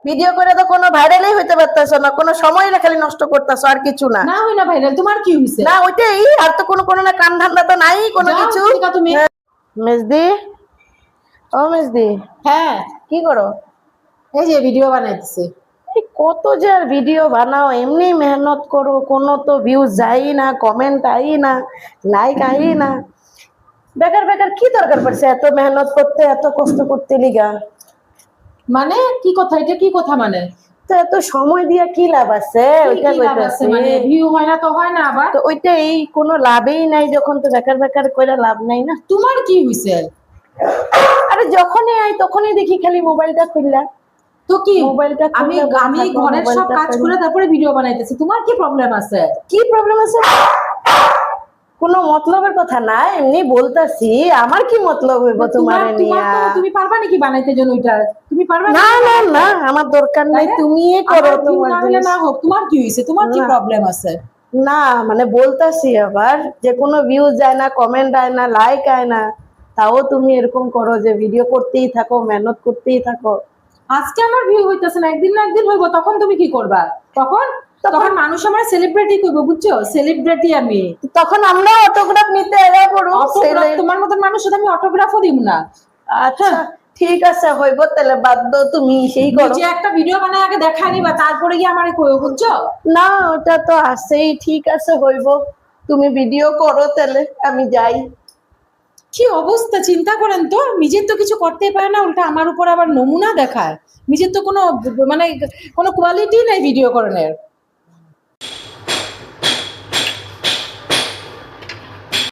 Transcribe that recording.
Video করে তো কোনো ভাইরালই হইতে পারতাছ না, কোনো সময় খালি নষ্ট করতেছ, আর কিছু না। না হই না ভাইরাল, তোমার কি হইছে? না ওইটাই, আর তো কোনো না কাম ধান্দা তো নাই কোনো কিছু। তুমি মেজদি, ও মেজদি, হ্যাঁ কি করো? এই যে ভিডিও বানাইতেছি। কত যে আর ভিডিও বানাও, এমনি মেহনত করো, কোনো তো ভিউজ যাই না, কমেন্ট আই না, লাইক আই না। বেকার বেকার কি দরকার পড়ছে এত মেহনত করতে, এত কষ্ট করতে লিগা? মানে কি কথা, এটা কি কথা? মানে তো এত সময় দিয়া কি লাভ আছে? ওইটা কইতাছি, মানে ভিউ হয় না তো হয় না আবার। তো ওইটাই, কোনো লাভই নাই যখন, তো বেকার বেকার কইরা লাভ নাই না। তোমার কি হইছে? আরে যখনই আই তখনই দেখি খালি মোবাইলটা খুললা। তো কি মোবাইলটা আমি ঘরের সব কাজ করে তারপরে ভিডিও বানাইতেছি, তোমার কি প্রবলেম আছে? কি প্রবলেম আছে? কোনো মতলবের কথা না, এমনি বলতাছি। আমার কি মতলব হইব তোমারে নিয়া? তুমি পারবা নাকি বানাইতে জন্য ওইটা? তুমি পারবা না না না, আমার দরকার নাই, তুমিই করো তোমার জিনিস। না হোক, তোমার কি হইছে? তোমার কি প্রবলেম আছে? না মানে বলতাছি আবার, যে কোনো ভিউজ যায় না, কমেন্ট আয় না, লাইক আয় না, তাও তুমি এরকম করো যে ভিডিও করতেই থাকো, মেহনত করতেই থাকো। আজকে আমার ভিউ হইতাছে না, একদিন না একদিন হইব, তখন তুমি কি করবা? তখন তখন মানুষ আমার সেলিব্রিটি কইব, বুঝছো? সেলিব্রিটি আমি। তখন আমরা অটোগ্রাফ নিতে এরা পড়ো। তোমার মতন মানুষের সাথে আমি অটোগ্রাফও দিব না। আচ্ছা ঠিক আছে, হইব তাহলে, বাদ দাও, তুমি সেই করো। যে একটা ভিডিও বানায় আগে দেখাই নিবা, তারপরে গিয়ে আমারে কইও, বুঝছো? না ওটা তো আছেই, ঠিক আছে হইব, তুমি ভিডিও করো তাহলে, আমি যাই। কি অবস্থা চিন্তা করেন তো, নিজের তো কিছু করতেই পারে না, উল্টা আমার উপর আবার নমুনা দেখায়। নিজের তো কোনো মানে কোনো কোয়ালিটি নাই ভিডিও করানোর।